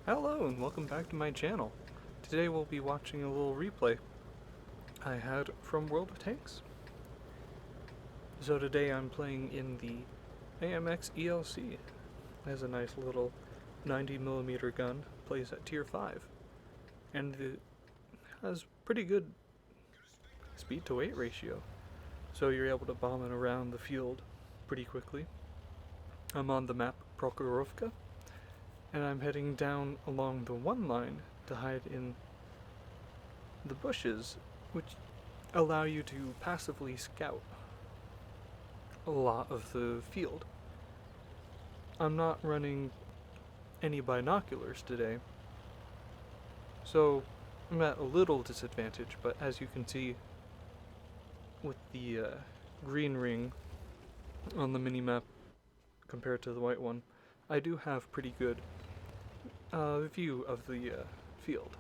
Hello and welcome back to my channel. Today we'll be watching a little replay I had from World of Tanks. So today I'm playing in the AMX ELC. It has a nice little 90mm gun, plays at tier 5, and it has pretty good speed to weight ratio. So you're able to bomb it around the field pretty quickly. I'm on the map Prokhorovka, and I'm heading down along the one line to hide in the bushes, which allow you to passively scout a lot of the field. I'm not running any binoculars today, so I'm at a little disadvantage, but as you can see with the green ring on the minimap compared to the white one, I do have pretty good view of the field.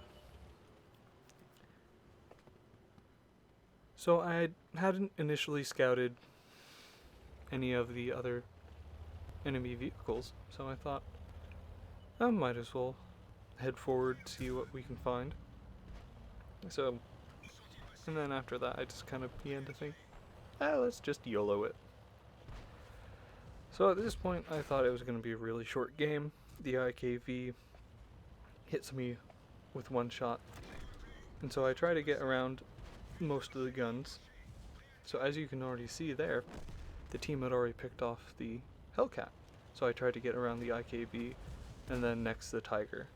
So I hadn't initially scouted any of the other enemy vehicles, so I thought I might as well head forward, see what we can find. So, and then after that I just kind of began to think, let's just YOLO it. So at this point I thought it was going to be a really short game. The IKV hits me with one shot, and so I try to get around most of the guns. So as you can already see there, the team had already picked off the Hellcat, so I tried to get around the IKV and then next the Tiger.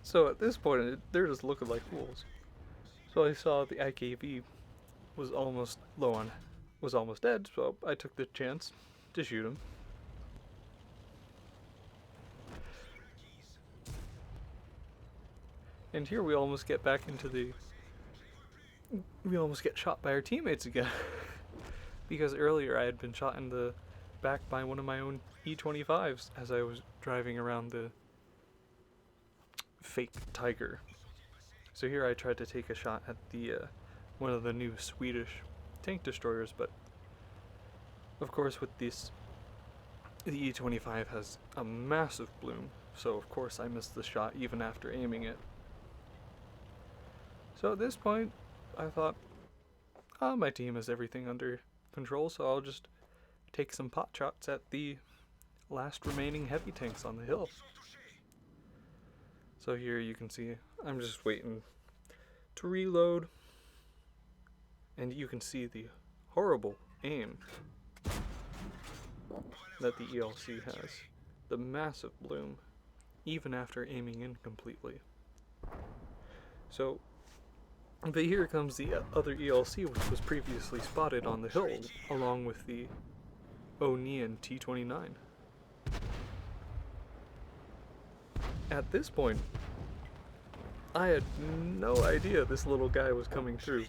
So at this point they're just looking like fools. So I saw the IKV was almost dead, so I took the chance to shoot him. And here we almost get back into we almost get shot by our teammates again. Because earlier I had been shot in the back by one of my own E25s as I was driving around the fake Tiger. So here I tried to take a shot at the one of the new Swedish tank destroyers, but of course with this, the E25 has a massive bloom, so of course I missed the shot even after aiming it. So at this point, I thought, my team has everything under control, so I'll just take some pot shots at the last remaining heavy tanks on the hill. So here you can see, I'm just waiting to reload, and you can see the horrible aim that the ELC has. The massive bloom, even after aiming in completely. So, but here comes the other ELC, which was previously spotted on the hill, along with the O'Neill T-29. At this point, I had no idea this little guy was coming through.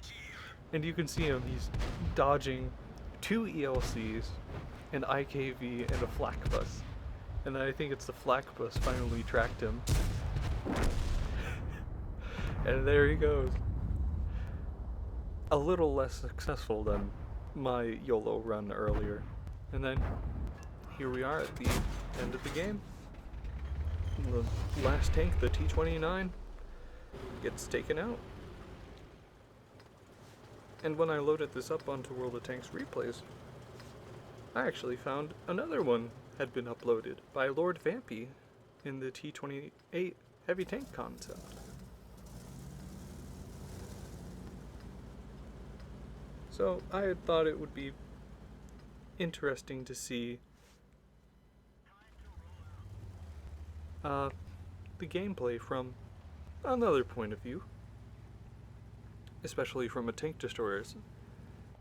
And you can see him, he's dodging two ELCs, an IKV, and a flak bus. And I think it's the flak bus finally tracked him. And there he goes. A little less successful than my YOLO run earlier. And then here we are at the end of the game. The last tank, the T-29, gets taken out. And when I loaded this up onto World of Tanks replays, I actually found another one had been uploaded by Lord Vampy in the T-28 heavy tank concept. So I had thought it would be interesting to see the gameplay from another point of view, especially from a tank destroyer's,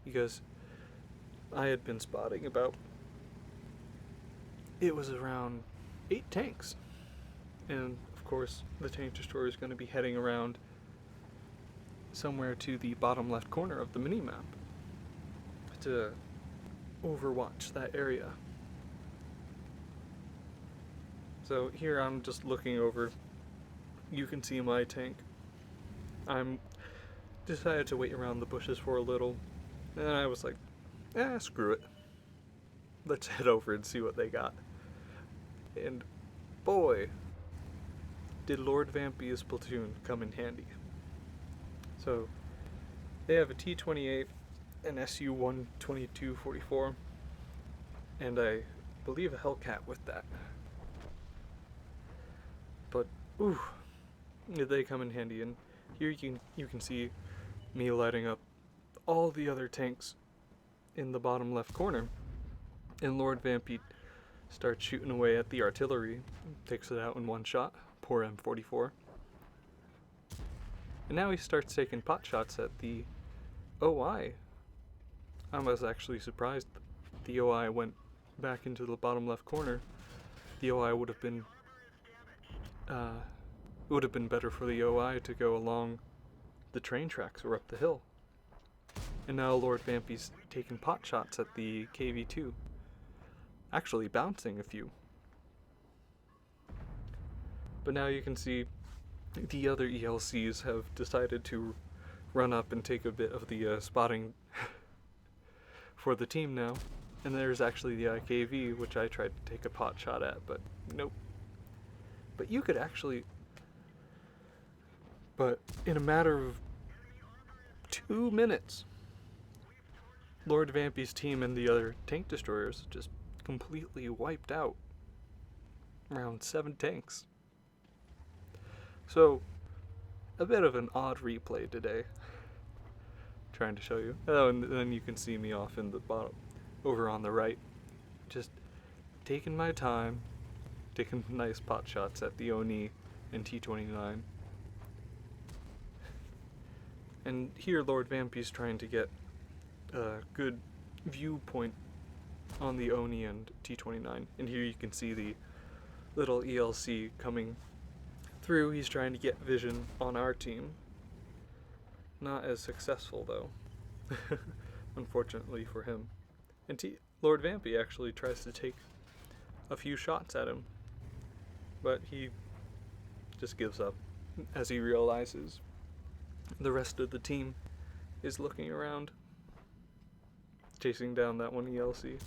because I had been spotting it was around 8 tanks, and of course the tank destroyer is going to be heading around somewhere to the bottom left corner of the minimap to overwatch that area. So here I'm just looking over, you can see my tank. I'm decided to wait around the bushes for a little, and I was like, screw it. Let's head over and see what they got. And boy, did Lord Vampy's platoon come in handy. So they have a T-28, an SU-122-44, and I believe a Hellcat with that. But ooh, did they come in handy? And here you can see me lighting up all the other tanks in the bottom left corner, and Lord Vampy starts shooting away at the artillery, takes it out in one shot. Poor M44. And now he starts taking pot shots at the OI. I was actually surprised the OI went back into the bottom left corner. The OI would have been better for the OI to go along the train tracks or up the hill. And now Lord Vampy's taking pot shots at the KV-2, actually bouncing a few. But now you can see the other ELCs have decided to run up and take a bit of the spotting for the team now. And there's actually the IKV, which I tried to take a pot shot at, but nope. But you could actually... But in a matter of 2 minutes, Lord Vampy's team and the other tank destroyers just completely wiped out around 7 tanks. So, a bit of an odd replay today. Trying to show you. Oh, and then you can see me off in the bottom, over on the right. Just taking my time, taking nice pot shots at the Oni and T-29. And here Lord Vampy's trying to get a good viewpoint on the Oni and T-29. And here you can see the little ELC coming through. He's trying to get vision on our team. Not as successful though, unfortunately for him. And Lord Vampy actually tries to take a few shots at him, but he just gives up as he realizes the rest of the team is looking around, chasing down that one ELC.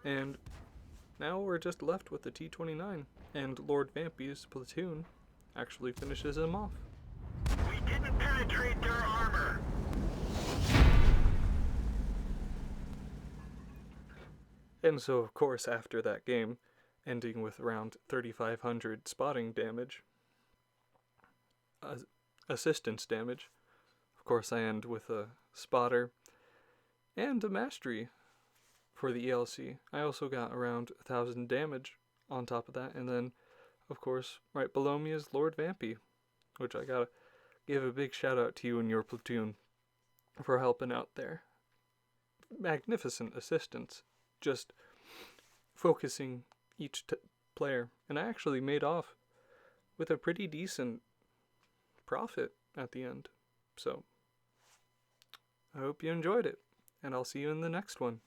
And now we're just left with the T-29, and Lord Vampy's platoon actually finishes him off. We didn't penetrate their armor. And so, of course, after that game, ending with around 3,500 spotting damage, assistance damage, of course I end with a spotter and a mastery for the ELC. I also got around 1,000 damage on top of that, and then, of course, right below me is Lord Vampy, which I gotta give a big shout out to you and your platoon for helping out there. Magnificent assistance, just focusing each player, and I actually made off with a pretty decent profit at the end. So, I hope you enjoyed it, and I'll see you in the next one.